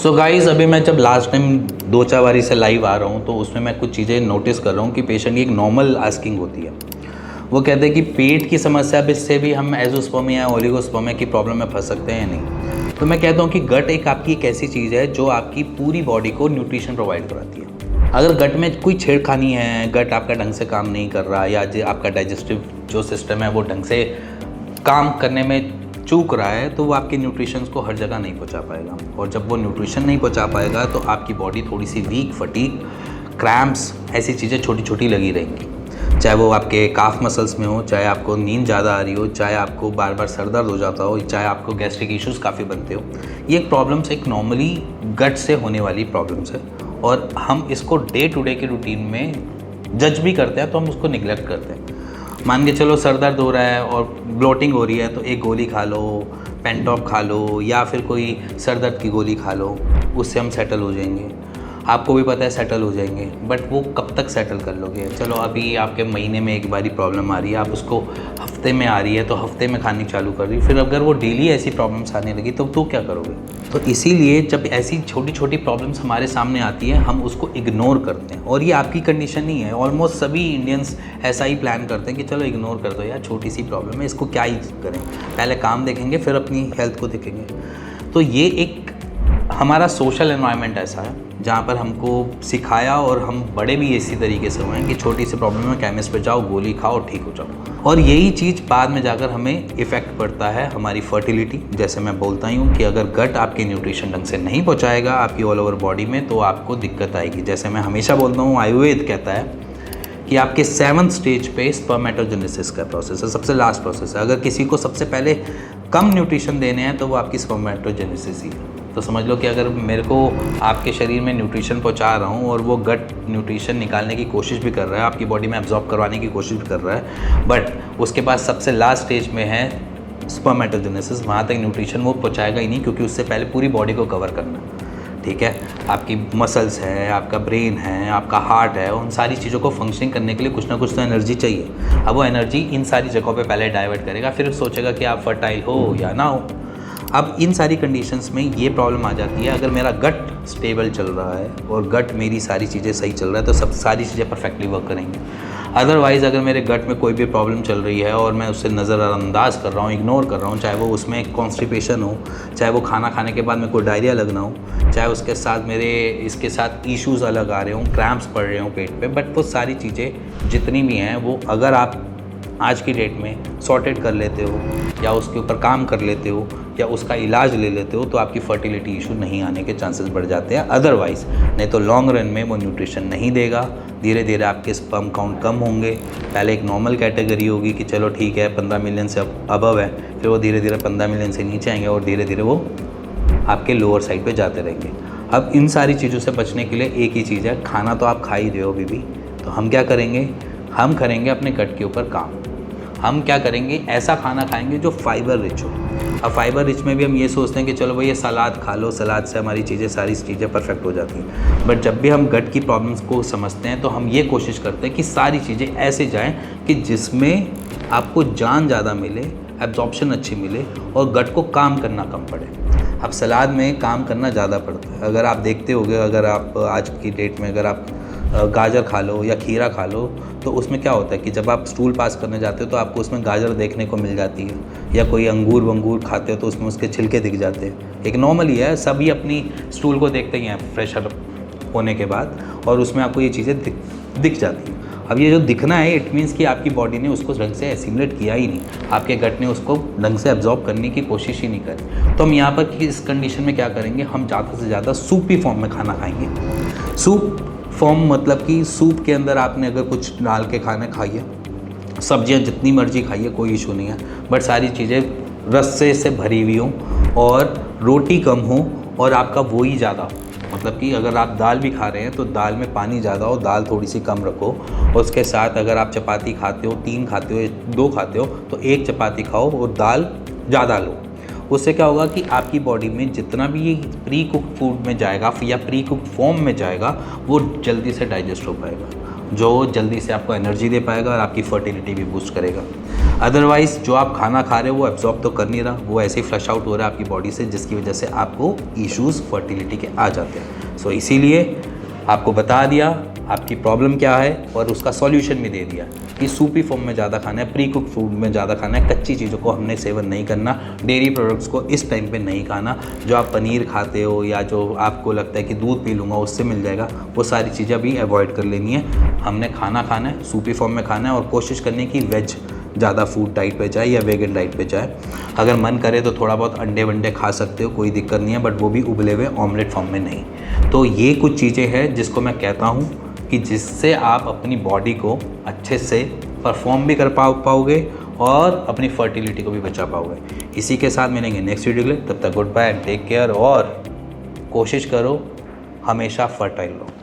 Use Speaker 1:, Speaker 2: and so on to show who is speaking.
Speaker 1: So guys, अभी मैं जब लास्ट टाइम 2-4 बारी से लाइव आ रहा हूँ तो उसमें मैं कुछ चीज़ें नोटिस कर रहा हूँ कि पेशेंट की एक नॉर्मल आस्किंग होती है। वो कहते हैं कि पेट की समस्या भी से भी हम एज़ोस्पर्मिया या ओलिगोस्पर्मिया की प्रॉब्लम में फंस सकते हैं या नहीं। तो मैं कहता हूँ कि गट एक आपकी एक ऐसी चीज़ है जो आपकी पूरी बॉडी को न्यूट्रिशन प्रोवाइड कराती है। अगर गट में कोई छेड़खानी है, गट आपका ढंग से काम नहीं कर रहा या जो आपका डाइजेस्टिव जो सिस्टम है वो ढंग से काम करने में चूक रहा है, तो वो आपके न्यूट्रिशंस को हर जगह नहीं पहुंचा पाएगा। और जब वो न्यूट्रिशन नहीं पहुंचा पाएगा तो आपकी बॉडी थोड़ी सी वीक, फटीग, क्रैम्प्स, ऐसी चीज़ें छोटी छोटी लगी रहेंगी। चाहे वो आपके काफ मसल्स में हो, चाहे आपको नींद ज़्यादा आ रही हो, चाहे आपको बार बार सर दर्द हो जाता हो, चाहे आपको गैस्ट्रिक इश्यूज़ काफ़ी बनते हो। ये एक प्रॉब्लम्स एक नॉर्मली गट से होने वाली प्रॉब्लम्स है और हम इसको डे टू डे के रूटीन में जज भी करते हैं तो हम उसको निगलेक्ट करते हैं। मान के चलो सर दर्द हो रहा है और ब्लोटिंग हो रही है तो एक गोली खा लो, पेंटॉप खा लो या फिर कोई सर दर्द की गोली खा लो, उससे हम सेटल हो जाएंगे। आपको भी पता है सेटल हो जाएंगे, बट वो कब तक सेटल कर लोगे? चलो अभी आपके महीने में एक बारी प्रॉब्लम आ रही है, आप उसको हफ्ते में आ रही है तो हफ्ते में खानी चालू कर रही, फिर अगर वो डेली ऐसी प्रॉब्लम्स आने लगी तो क्या करोगे? तो इसीलिए जब ऐसी छोटी छोटी प्रॉब्लम्स हमारे सामने आती है हम उसको इग्नोर करते हैं। और ये आपकी कंडीशन नहीं है, ऑलमोस्ट सभी इंडियंस ऐसा ही प्लान करते हैं कि चलो इग्नोर कर दो यार, छोटी सी प्रॉब्लम है, इसको क्या ही करें, पहले काम देखेंगे फिर अपनी हेल्थ को देखेंगे। तो ये एक हमारा सोशल एनवायरनमेंट ऐसा है जहाँ पर हमको सिखाया और हम बड़े भी इसी तरीके से हुए हैं कि छोटी सी प्रॉब्लम में केमिस्ट पे जाओ, गोली खाओ, ठीक हो जाओ। और यही चीज़ बाद में जाकर हमें इफ़ेक्ट पड़ता है हमारी फर्टिलिटी। जैसे मैं बोलता ही हूँ कि अगर गट आपके न्यूट्रिशन ढंग से नहीं पहुँचाएगा आपकी ऑल ओवर बॉडी में तो आपको दिक्कत आएगी। जैसे मैं हमेशा बोलता हूँ, आयुर्वेद कहता है कि आपके 7th स्टेज पे स्पर्मेटोजेनेसिस का प्रोसेस है, सबसे लास्ट प्रोसेस है। अगर किसी को सबसे पहले कम न्यूट्रिशन देने हैं तो वो आपकी स्पर्मेटोजेनेसिस ही है। तो समझ लो कि अगर मेरे को आपके शरीर में न्यूट्रिशन पहुंचा रहा हूं और वो गट न्यूट्रिशन निकालने की कोशिश भी कर रहा है, आपकी बॉडी में एब्जॉर्ब करवाने की कोशिश भी कर रहा है, बट उसके पास सबसे लास्ट स्टेज में है स्पर्मेटोजेनेसिस, वहाँ तक न्यूट्रिशन वो पहुँचाएगा ही नहीं, क्योंकि उससे पहले पूरी बॉडी को कवर करना है। ठीक है, आपकी मसल्स है, आपका ब्रेन है, आपका हार्ट है, उन सारी चीज़ों को फंक्शनिंग करने के लिए कुछ ना कुछ तो एनर्जी चाहिए। अब वो एनर्जी इन सारी जगहों पे पहले डाइवर्ट करेगा, फिर सोचेगा कि आप फर्टाइल हो या ना हो। अब इन सारी कंडीशंस में ये प्रॉब्लम आ जाती है, अगर मेरा गट स्टेबल चल रहा है और गट मेरी सारी चीज़ें सही चल रहा है तो सब सारी चीज़ें परफेक्टली वर्क करेंगी। अदरवाइज़ अगर मेरे गट में कोई भी प्रॉब्लम चल रही है और मैं उससे नज़रअंदाज कर रहा हूँ, इग्नोर कर रहा हूँ, चाहे वो उसमें कॉन्स्टिपेशन हो, चाहे वो खाना खाने के बाद में कोई डायरिया लगना हो, चाहे उसके साथ मेरे इसके साथ इश्यूज़ अलग आ रहे हों, क्रैम्प्स पड़ रहे हों पेट पे, बट वो सारी चीज़ें जितनी भी हैं वो अगर आप आज की डेट में सॉर्टेड कर लेते हो या उसके ऊपर काम कर लेते हो या उसका इलाज ले लेते हो तो आपकी फर्टिलिटी इशू नहीं आने के चांसेस बढ़ जाते हैं। अदरवाइज़ नहीं तो लॉन्ग रन में वो न्यूट्रिशन नहीं देगा, धीरे धीरे आपके स्पर्म काउंट कम होंगे। पहले एक नॉर्मल कैटेगरी होगी कि चलो ठीक है 15 मिलियन से अबव है, फिर वो धीरे धीरे 15 मिलियन से नीचे आएंगे और धीरे धीरे वो आपके लोअर साइड पे जाते रहेंगे। अब इन सारी चीज़ों से बचने के लिए एक ही चीज़ है, खाना तो आप खा ही रहे हो अभी भी, तो हम क्या करेंगे, हम करेंगे अपने गट के ऊपर काम। हम क्या करेंगे, ऐसा खाना खाएंगे जो फाइबर रिच हो। अब फाइबर रिच में भी हम ये सोचते हैं कि चलो भाई ये सलाद खा लो, सलाद से हमारी सारी चीज़ें परफेक्ट हो जाती हैं। बट जब भी हम गट की प्रॉब्लम्स को समझते हैं तो हम ये कोशिश करते हैं कि सारी चीज़ें ऐसे जाएं कि जिसमें आपको जान ज़्यादा मिले, एब्जॉर्प्शन अच्छी मिले और गट को काम करना कम पड़े। अब सलाद में काम करना ज़्यादा पड़ता है। अगर आप देखते होंगे, अगर आप आज की डेट में अगर आप गाजर खा लो या खीरा खा लो तो उसमें क्या होता है कि जब आप स्टूल पास करने जाते हो तो आपको उसमें गाजर देखने को मिल जाती है, या कोई अंगूर वंगूर खाते हो तो उसमें उसके छिलके दिख जाते हैं। एक नॉर्मली है, सभी अपनी स्टूल को देखते ही हैं फ्रेशर होने के बाद और उसमें आपको ये चीज़ें दिख जाती हैं। अब ये जो दिखना है इट मीन्स कि आपकी बॉडी ने उसको ढंग से एसिमुलेट किया ही नहीं, आपके गट ने उसको ढंग से एब्जॉर्ब करने की कोशिश ही नहीं करी। तो हम यहाँ पर इस कंडीशन में क्या करेंगे, हम ज़्यादा से ज़्यादा सूपी फॉर्म में खाना खाएंगे। सूप फॉर्म मतलब कि सूप के अंदर आपने अगर कुछ डाल के खाना खाइए, सब्जियां जितनी मर्जी खाइए, कोई इशू नहीं है, बट सारी चीज़ें रस्से से भरी हुई हों और रोटी कम हो और आपका वो ही ज़्यादा हो। मतलब कि अगर आप दाल भी खा रहे हैं तो दाल में पानी ज़्यादा हो, दाल थोड़ी सी कम रखो। उसके साथ अगर आप चपाती खाते हो, 3 खाते हो, 2 खाते हो तो 1 चपाती खाओ और दाल ज़्यादा लो। उससे क्या होगा कि आपकी बॉडी में जितना भी ये प्री कुक्ड फूड में जाएगा या प्री कुक्ड फॉर्म में जाएगा वो जल्दी से डाइजेस्ट हो पाएगा। जो जल्दी से आपको एनर्जी दे पाएगा और आपकी फर्टिलिटी भी बूस्ट करेगा। अदरवाइज़ जो आप खाना खा रहे हो वो एब्जॉर्ब तो कर नहीं रहा, वो ऐसे ही फ्लश आउट हो रहा है आपकी बॉडी से, जिसकी वजह से आपको इश्यूज़ फर्टिलिटी के आ जाते हैं। सो इसीलिए आपको बता दिया आपकी प्रॉब्लम क्या है और उसका सॉल्यूशन भी दे दिया कि सूपी फॉर्म में ज़्यादा खाना है, प्री कुक फूड में ज़्यादा खाना है, कच्ची चीज़ों को हमने सेवन नहीं करना, डेयरी प्रोडक्ट्स को इस टाइम पे नहीं खाना। जो आप पनीर खाते हो या जो आपको लगता है कि दूध पी लूँगा उससे मिल जाएगा, वो सारी चीज़ें अभी अवॉइड कर लेनी है। हमने खाना खाना है, सूपी फॉर्म में खाना है और कोशिश करनी है कि वेज ज़्यादा फूड डाइट पे जाए या वेगन डाइट पे जाए। अगर मन करे तो थोड़ा बहुत अंडे वंडे खा सकते हो, कोई दिक्कत नहीं है, बट वो भी उबले हुए ऑमलेट फॉर्म में नहीं। तो ये कुछ चीज़ें हैं जिसको मैं कहता हूँ कि जिससे आप अपनी बॉडी को अच्छे से परफॉर्म भी कर पाओगे और अपनी फर्टिलिटी को भी बचा पाओगे। इसी के साथ मिलेंगे नेक्स्ट वीडियो के लिए, तब तक good bye and take care और कोशिश करो हमेशा फर्टाइल रहो।